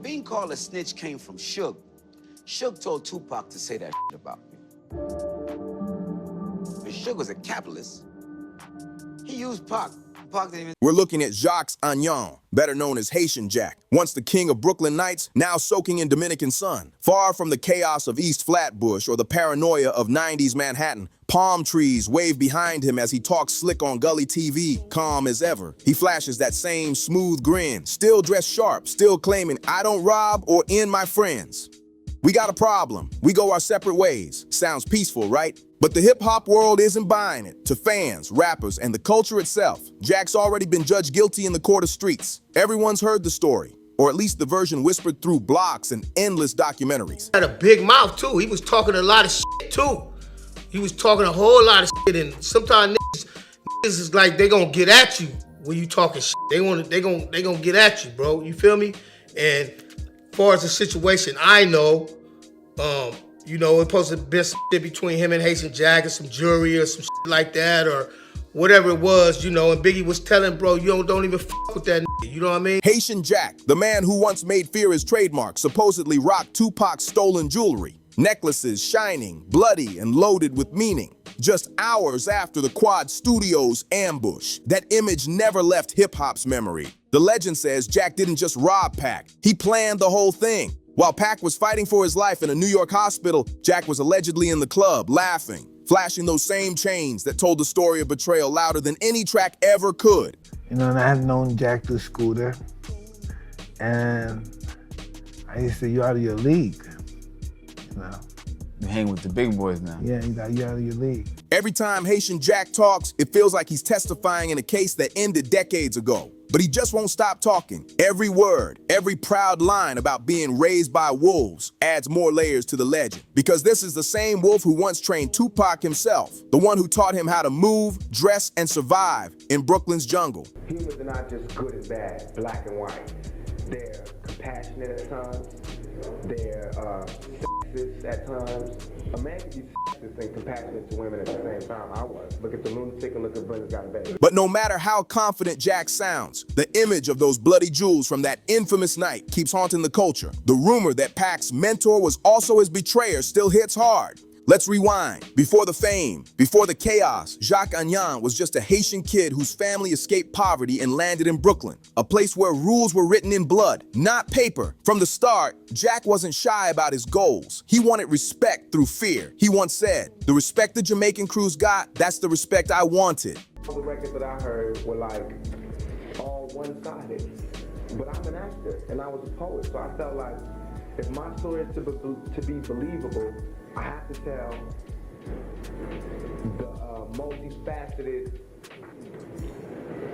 being called a snitch came from Suge. Suge told Tupac to say that about me. But Suge was a capitalist. He used Pac. Pac didn't even... We're looking at Jacques Agnon, better known as Haitian Jack, once the king of Brooklyn nights, now soaking in Dominican sun. Far from the chaos of East Flatbush or the paranoia of 90s Manhattan, palm trees wave behind him as he talks slick on Gully TV, calm as ever. He flashes that same smooth grin, still dressed sharp, still claiming, I don't rob or end my friends. We got a problem. We go our separate ways. Sounds peaceful, right? But the hip-hop world isn't buying it. To fans, rappers, and the culture itself, Jack's already been judged guilty in the court of streets. Everyone's heard the story, or at least the version whispered through blocks and endless documentaries. Had a big mouth, too. He was talking a lot of shit, too. He was talking a whole lot of shit, and sometimes niggas is like they gonna get at you when you talking shit. They gonna get at you, bro. You feel me? And as far as the situation, I know, you know, it's supposed to be some shit between him and Haitian Jack and some jury or some shit like that or whatever it was, you know, and Biggie was telling, bro, you don't even fuck with that nigga, you know what I mean? Haitian Jack, the man who once made fear his trademark, supposedly rocked Tupac's stolen jewelry. Necklaces shining, bloody, and loaded with meaning. Just hours after the Quad Studios ambush, that image never left hip-hop's memory. The legend says Jack didn't just rob Pac, he planned the whole thing. While Pac was fighting for his life in a New York hospital, Jack was allegedly in the club, laughing, flashing those same chains that told the story of Betrayal louder than any track ever could. You know, and I had known Jack through school there, and I used to say, you're out of your league. You know? You hang with the big boys now. Yeah, you're out of your league. Every time Haitian Jack talks, it feels like he's testifying in a case that ended decades ago. But he just won't stop talking. Every word, every proud line about being raised by wolves adds more layers to the legend. Because this is the same wolf who once trained Tupac himself, the one who taught him how to move, dress, and survive in Brooklyn's jungle. Humans are not just good and bad, black and white. They're compassionate at times. They're sexist at times. A man can be sexist and compassionate to women at the same time. I was. Look at the lunatic and look at Brenda's got a baby. But no matter how confident Jack sounds, the image of those bloody jewels from that infamous night keeps haunting the culture. The rumor that Pac's mentor was also his betrayer still hits hard. Let's rewind. Before the fame, before the chaos, Jacques Agnon was just a Haitian kid whose family escaped poverty and landed in Brooklyn, a place where rules were written in blood, not paper. From the start, Jack wasn't shy about his goals. He wanted respect through fear. He once said, the respect the Jamaican crews got, that's the respect I wanted. All the records that I heard were like all one-sided. But I'm an actor and I was a poet, so I felt like if my story is to be believable, I have to tell the multifaceted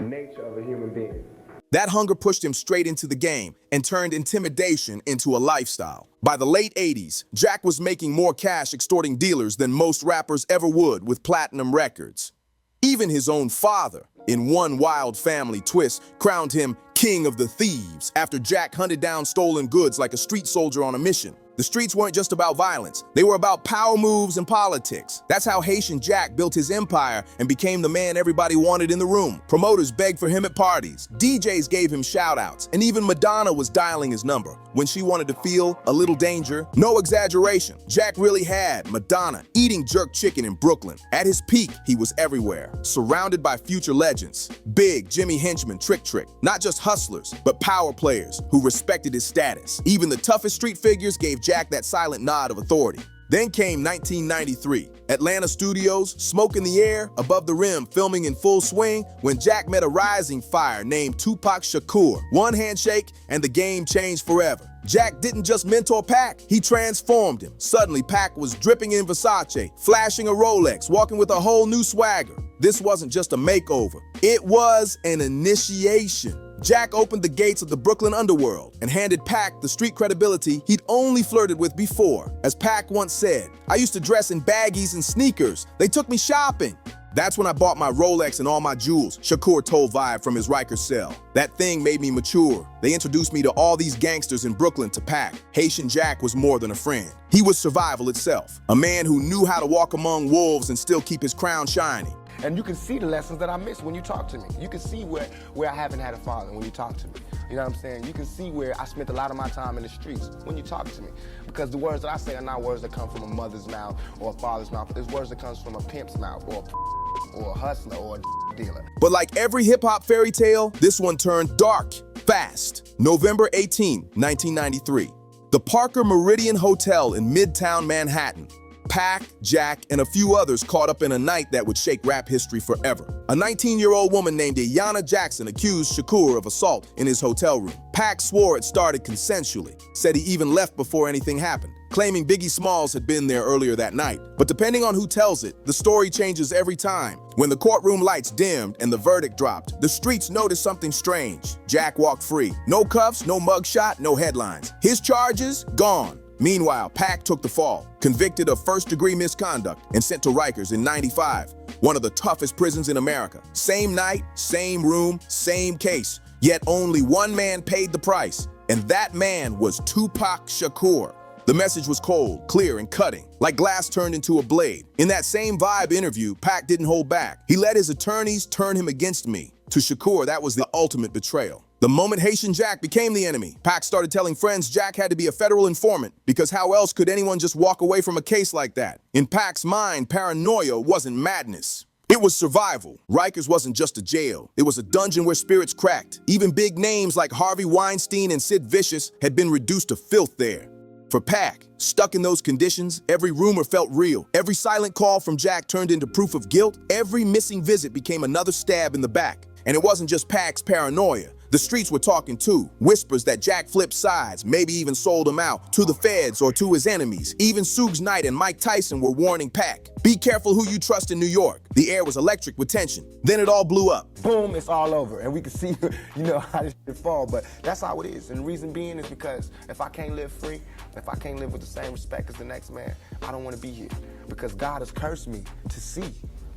nature of a human being. That hunger pushed him straight into the game and turned intimidation into a lifestyle. By the late 80s, Jack was making more cash extorting dealers than most rappers ever would with platinum records. Even his own father, in one wild family twist, crowned him King of the Thieves after Jack hunted down stolen goods like a street soldier on a mission. The streets weren't just about violence. They were about power moves and politics. That's how Haitian Jack built his empire and became the man everybody wanted in the room. Promoters begged for him at parties. DJs gave him shout-outs. And even Madonna was dialing his number when she wanted to feel a little danger. No exaggeration. Jack really had Madonna eating jerk chicken in Brooklyn. At his peak, he was everywhere, surrounded by future legends. Big Jimmy Henchman, Trick. Not just hustlers, but power players who respected his status. Even the toughest street figures gave Jack that silent nod of authority. Then came 1993. Atlanta studios, smoke in the air, above the rim, filming in full swing, when Jack met a rising fire named Tupac Shakur. One handshake, and the game changed forever. Jack didn't just mentor Pac, he transformed him. Suddenly, Pac was dripping in Versace, flashing a Rolex, walking with a whole new swagger. This wasn't just a makeover, it was an initiation. Jack opened the gates of the Brooklyn underworld and handed Pac the street credibility he'd only flirted with before. As Pac once said, I used to dress in baggies and sneakers. They took me shopping. That's when I bought my Rolex and all my jewels, Shakur told Vibe from his Rikers cell. That thing made me mature. They introduced me to all these gangsters in Brooklyn to Pac. Haitian Jack was more than a friend. He was survival itself, a man who knew how to walk among wolves and still keep his crown shining. And you can see the lessons that I missed when you talk to me. You can see where I haven't had a father when you talk to me. You know what I'm saying? You can see where I spent a lot of my time in the streets when you talk to me. Because the words that I say are not words that come from a mother's mouth or a father's mouth. It's words that comes from a pimp's mouth or a hustler or a dealer. But like every hip-hop fairy tale, this one turned dark, fast. November 18, 1993. The Parker Meridian Hotel in Midtown Manhattan. Pac, Jack, and a few others caught up in a night that would shake rap history forever. A 19-year-old woman named Ayanna Jackson accused Shakur of assault in his hotel room. Pac swore it started consensually, said he even left before anything happened, claiming Biggie Smalls had been there earlier that night. But depending on who tells it, the story changes every time. When the courtroom lights dimmed and the verdict dropped, the streets noticed something strange. Jack walked free. No cuffs, no mugshot, no headlines. His charges, gone. Meanwhile, Pac took the fall, convicted of first-degree misconduct and sent to Rikers in '95, one of the toughest prisons in America. Same night, same room, same case, yet only one man paid the price, and that man was Tupac Shakur. The message was cold, clear, and cutting, like glass turned into a blade. In that same Vibe interview, Pac didn't hold back. He let his attorneys turn him against me. To Shakur, that was the ultimate betrayal. The moment Haitian Jack became the enemy, Pac started telling friends Jack had to be a federal informant because how else could anyone just walk away from a case like that? In Pac's mind, paranoia wasn't madness. It was survival. Rikers wasn't just a jail. It was a dungeon where spirits cracked. Even big names like Harvey Weinstein and Sid Vicious had been reduced to filth there. For Pac, stuck in those conditions, every rumor felt real. Every silent call from Jack turned into proof of guilt. Every missing visit became another stab in the back. And it wasn't just Pac's paranoia. The streets were talking too. Whispers that Jack flipped sides, maybe even sold him out to the feds or to his enemies. Even Suge Knight and Mike Tyson were warning Pac. Be careful who you trust in New York. The air was electric with tension. Then it all blew up. Boom, it's all over. And we can see, how this shit fall. But that's how it is. And the reason being is because if I can't live free, if I can't live with the same respect as the next man, I don't want to be here. Because God has cursed me to see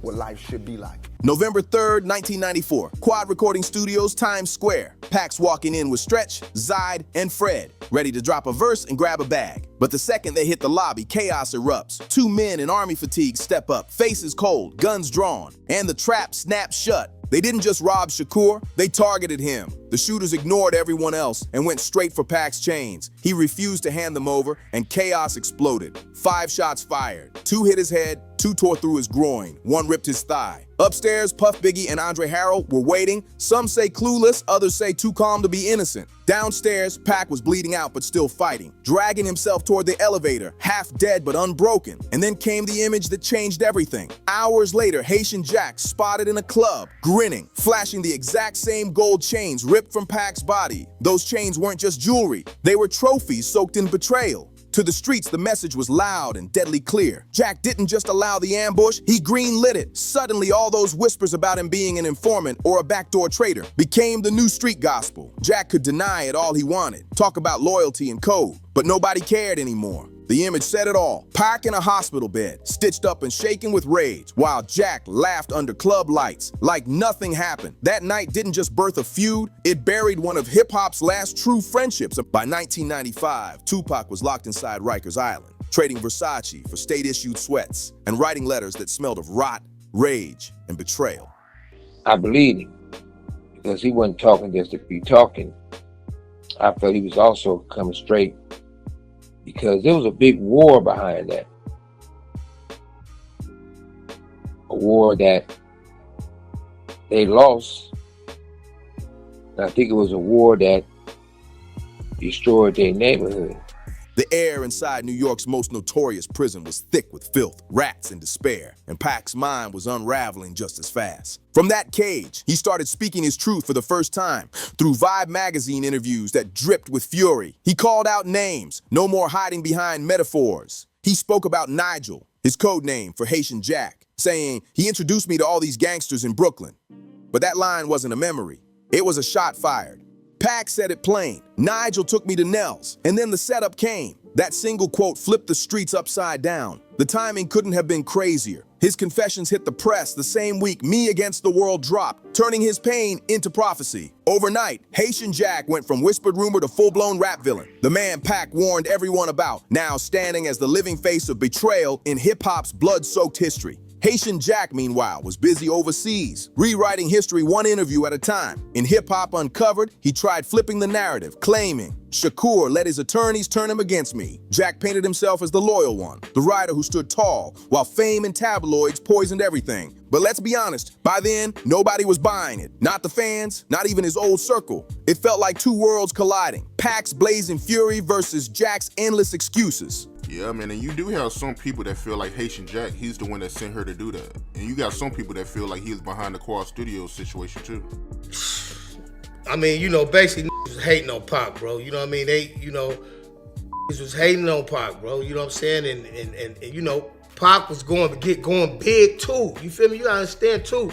what life should be like. November 3rd, 1994, Quad Recording Studios, Times Square. Pac's walking in with Stretch, Zide, and Fred, ready to drop a verse and grab a bag. But the second they hit the lobby, chaos erupts. Two men in army fatigue step up, faces cold, guns drawn, and the trap snaps shut. They didn't just rob Shakur, they targeted him. The shooters ignored everyone else and went straight for Pac's chains. He refused to hand them over, and chaos exploded. 5 shots fired. 2 hit his head, 2 tore through his groin, 1 ripped his thigh. Upstairs, Puff Biggie and Andre Harrell were waiting. Some say clueless, others say too calm to be innocent. Downstairs, Pac was bleeding out but still fighting, dragging himself toward the elevator, half dead but unbroken. And then came the image that changed everything. Hours later, Haitian Jack spotted in a club, grinning, flashing the exact same gold chains ripped from Pac's body. Those chains weren't just jewelry, they were trophies soaked in betrayal. To the streets, the message was loud and deadly clear. Jack didn't just allow the ambush, he green-lit it. Suddenly, all those whispers about him being an informant or a backdoor traitor became the new street gospel. Jack could deny it all he wanted, talk about loyalty and code, but nobody cared anymore. The image said it all. Pac in a hospital bed, stitched up and shaking with rage, while Jack laughed under club lights like nothing happened. That night didn't just birth a feud, it buried one of hip-hop's last true friendships. By 1995, Tupac was locked inside Rikers Island, trading Versace for state-issued sweats and writing letters that smelled of rot, rage, and betrayal. I believed him because he wasn't talking just to be talking. I felt he was also coming straight because there was a big war behind that. A war that they lost. And I think it was a war that destroyed their neighborhood. The air inside New York's most notorious prison was thick with filth, rats, and despair, and Pac's mind was unraveling just as fast. From that cage, he started speaking his truth for the first time through Vibe magazine interviews that dripped with fury. He called out names, no more hiding behind metaphors. He spoke about Nigel, his code name for Haitian Jack, saying, "He introduced me to all these gangsters in Brooklyn." But that line wasn't a memory. It was a shot fired. Pac said it plain. Nigel took me to Nell's, and then the setup came. That single quote flipped the streets upside down. The timing couldn't have been crazier. His confessions hit the press the same week Me Against the World dropped, turning his pain into prophecy. Overnight, Haitian Jack went from whispered rumor to full-blown rap villain. The man Pac warned everyone about, now standing as the living face of betrayal in hip-hop's blood-soaked history. Haitian Jack, meanwhile, was busy overseas, rewriting history one interview at a time. In Hip Hop Uncovered, he tried flipping the narrative, claiming, Shakur let his attorneys turn him against me. Jack painted himself as the loyal one, the rider who stood tall, while fame and tabloids poisoned everything. But let's be honest, by then, nobody was buying it. Not the fans, not even his old circle. It felt like two worlds colliding. Pac's blazing fury versus Jack's endless excuses. Yeah, man, and you do have some people that feel like Haitian Jack, he's the one that sent her to do that. And you got some people that feel like he's behind the Quad Studios situation too. I mean, you know, basically was hating on Pac, bro. You know what I mean? They, you know, was hating on Pac, bro. You know what I'm saying? And you know, Pac was going big too. You feel me? You gotta understand too.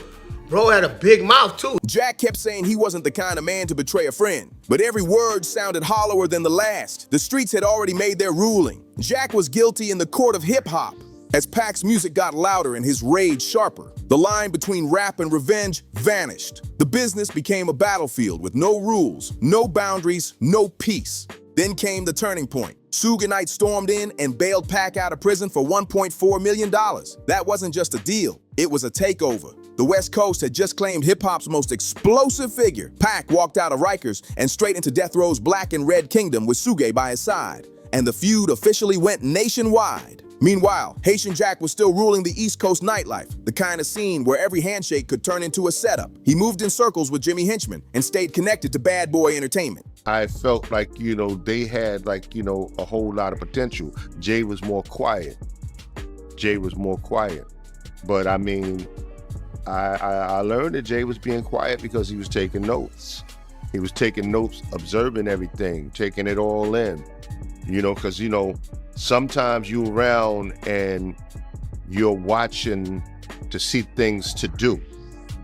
Bro had a big mouth too. Jack kept saying he wasn't the kind of man to betray a friend, but every word sounded hollower than the last. The streets had already made their ruling. Jack was guilty in the court of hip-hop. As Pac's music got louder and his rage sharper, the line between rap and revenge vanished. The business became a battlefield with no rules, no boundaries, no peace. Then came the turning point. Suge Knight stormed in and bailed Pac out of prison for $1.4 million. That wasn't just a deal, it was a takeover. The West Coast had just claimed hip-hop's most explosive figure. Pac walked out of Rikers and straight into Death Row's Black and Red Kingdom with Suge by his side. And the feud officially went nationwide. Meanwhile, Haitian Jack was still ruling the East Coast nightlife, the kind of scene where every handshake could turn into a setup. He moved in circles with Jimmy Henchman and stayed connected to Bad Boy Entertainment. I felt like, you know, they had like, you know, a whole lot of potential. Jay was more quiet. But I mean, I learned that Jay was being quiet because he was taking notes. He was taking notes, observing everything, taking it all in. You know, because, you know, sometimes you're around and you're watching to see things to do.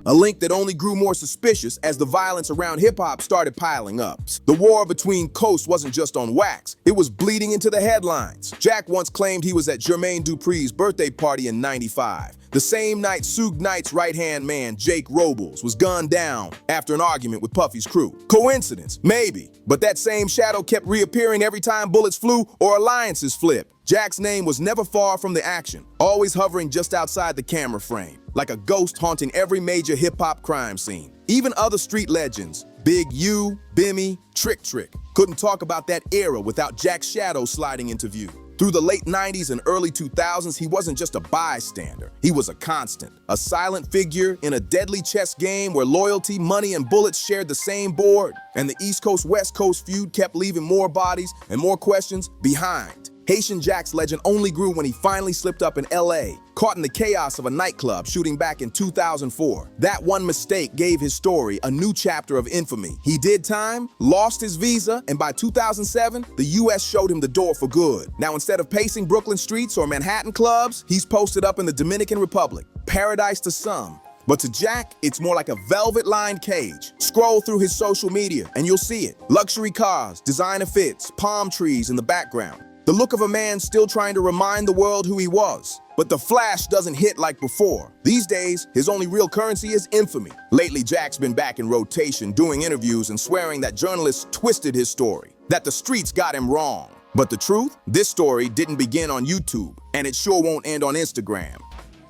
A link that only grew more suspicious as the violence around hip-hop started piling up. The war between coasts wasn't just on wax, it was bleeding into the headlines. Jack once claimed he was at Jermaine Dupri's birthday party in '95. The same night Suge Knight's right-hand man, Jake Robles, was gunned down after an argument with Puffy's crew. Coincidence? Maybe. But that same shadow kept reappearing every time bullets flew or alliances flipped. Jack's name was never far from the action, always hovering just outside the camera frame, like a ghost haunting every major hip-hop crime scene. Even other street legends, Big U, Bimmy, Trick, couldn't talk about that era without Jack's shadow sliding into view. Through the late 90s and early 2000s, he wasn't just a bystander. He was a constant, a silent figure in a deadly chess game where loyalty, money, and bullets shared the same board. And the East Coast-West Coast feud kept leaving more bodies and more questions behind. Haitian Jack's legend only grew when he finally slipped up in LA, caught in the chaos of a nightclub shooting back in 2004. That one mistake gave his story a new chapter of infamy. He did time, lost his visa, and by 2007, the US showed him the door for good. Now instead of pacing Brooklyn streets or Manhattan clubs, he's posted up in the Dominican Republic. Paradise to some. But to Jack, it's more like a velvet-lined cage. Scroll through his social media and you'll see it. Luxury cars, designer fits, palm trees in the background. The look of a man still trying to remind the world who he was. But the flash doesn't hit like before. These days, his only real currency is infamy. Lately, Jack's been back in rotation, doing interviews and swearing that journalists twisted his story, that the streets got him wrong. But the truth? This story didn't begin on YouTube, and it sure won't end on Instagram.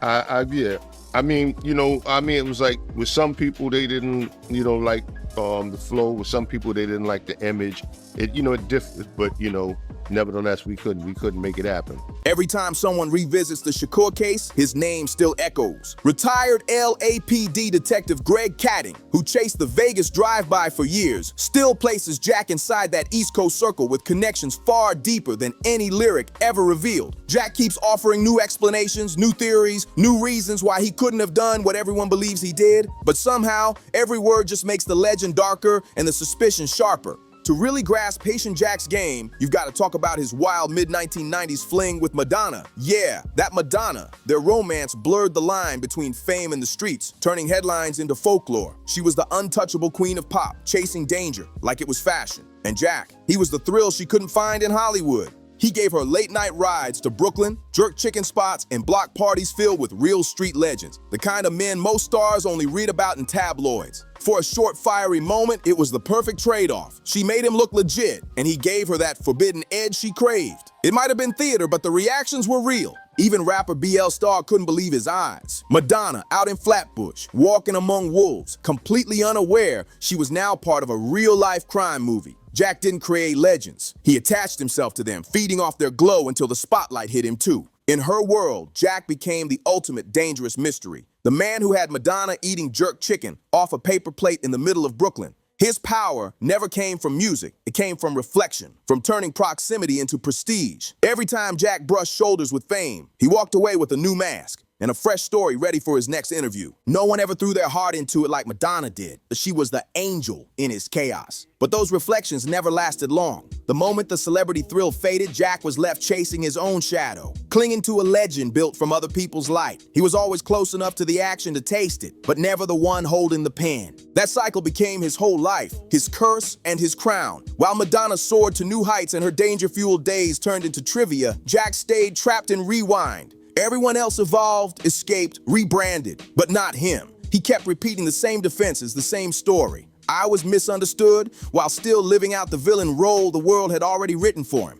Yeah. I mean, you know, it was like with some people, they didn't, you know, like the flow. With some people, they didn't like the image. It, you know, it differed, but, you know, nevertheless, we couldn't make it happen. Every time someone revisits the Shakur case, his name still echoes. Retired LAPD detective Greg Kading, who chased the Vegas drive-by for years, still places Jack inside that East Coast circle with connections far deeper than any lyric ever revealed. Jack keeps offering new explanations, new theories, new reasons why he couldn't have done what everyone believes he did, but somehow, every word just makes the legend darker and the suspicion sharper. To really grasp Haitian Jack's game, you've got to talk about his wild mid-1990s fling with Madonna. Yeah, that Madonna. Their romance blurred the line between fame and the streets, turning headlines into folklore. She was the untouchable queen of pop, chasing danger like it was fashion. And Jack, he was the thrill she couldn't find in Hollywood. He gave her late-night rides to Brooklyn, jerk chicken spots, and block parties filled with real street legends, the kind of men most stars only read about in tabloids. For a short, fiery moment, it was the perfect trade-off. She made him look legit, and he gave her that forbidden edge she craved. It might have been theater, but the reactions were real. Even rapper BL Star couldn't believe his eyes. Madonna out in Flatbush, walking among wolves, completely unaware she was now part of a real-life crime movie. Jack didn't create legends. He attached himself to them, feeding off their glow until the spotlight hit him too. In her world, Jack became the ultimate dangerous mystery. The man who had Madonna eating jerk chicken off a paper plate in the middle of Brooklyn. His power never came from music. It came from reflection, from turning proximity into prestige. Every time Jack brushed shoulders with fame, he walked away with a new mask and a fresh story ready for his next interview. No one ever threw their heart into it like Madonna did. She was the angel in his chaos. But those reflections never lasted long. The moment the celebrity thrill faded, Jack was left chasing his own shadow, clinging to a legend built from other people's light. He was always close enough to the action to taste it, but never the one holding the pen. That cycle became his whole life, his curse and his crown. While Madonna soared to new heights and her danger-fueled days turned into trivia, Jack stayed trapped in rewind. Everyone else evolved, escaped, rebranded, but not him. He kept repeating the same defenses, the same story. I was misunderstood while still living out the villain role the world had already written for him.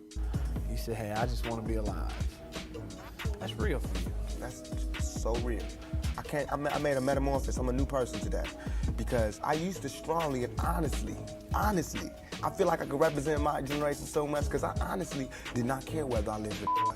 You said, hey, I just want to be alive. That's real for you. That's so real. I made a metamorphosis. I'm a new person today. Because I used to strongly and honestly, I feel like I could represent my generation so much because I honestly did not care whether I lived or not.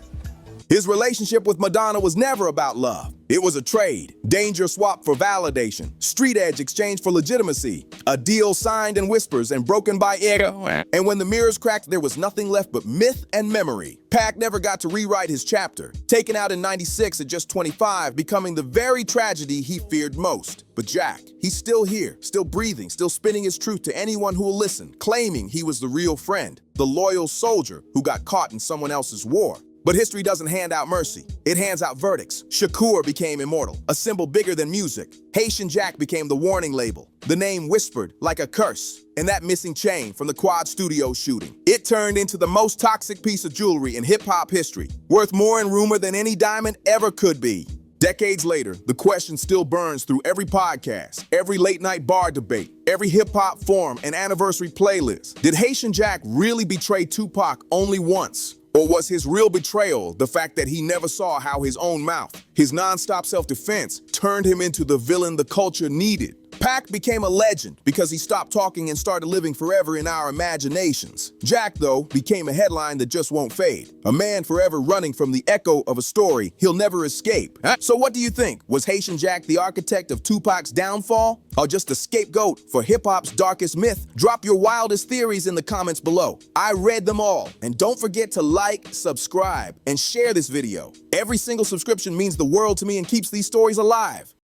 His relationship with Madonna was never about love. It was a trade, danger swap for validation, street edge exchange for legitimacy, a deal signed in whispers and broken by ego. And when the mirrors cracked, there was nothing left but myth and memory. Pac never got to rewrite his chapter, taken out in '96 at just 25, becoming the very tragedy he feared most. But Jack, he's still here, still breathing, still spinning his truth to anyone who will listen, claiming he was the real friend, the loyal soldier who got caught in someone else's war. But history doesn't hand out mercy. It hands out verdicts. Shakur became immortal, a symbol bigger than music. Haitian Jack became the warning label, the name whispered like a curse. And that missing chain from the Quad Studio shooting, it turned into the most toxic piece of jewelry in hip-hop history, worth more in rumor than any diamond ever could be. Decades later, the question still burns through every podcast, every late-night bar debate, every hip-hop forum and anniversary playlist. Did Haitian Jack really betray Tupac only once? Or was his real betrayal the fact that he never saw how his own mouth, his nonstop self-defense, turned him into the villain the culture needed? Pac became a legend because he stopped talking and started living forever in our imaginations. Jack, though, became a headline that just won't fade. A man forever running from the echo of a story he'll never escape. So what do you think? Was Haitian Jack the architect of Tupac's downfall? Or just a scapegoat for hip-hop's darkest myth? Drop your wildest theories in the comments below. I read them all. And don't forget to like, subscribe, and share this video. Every single subscription means the world to me and keeps these stories alive.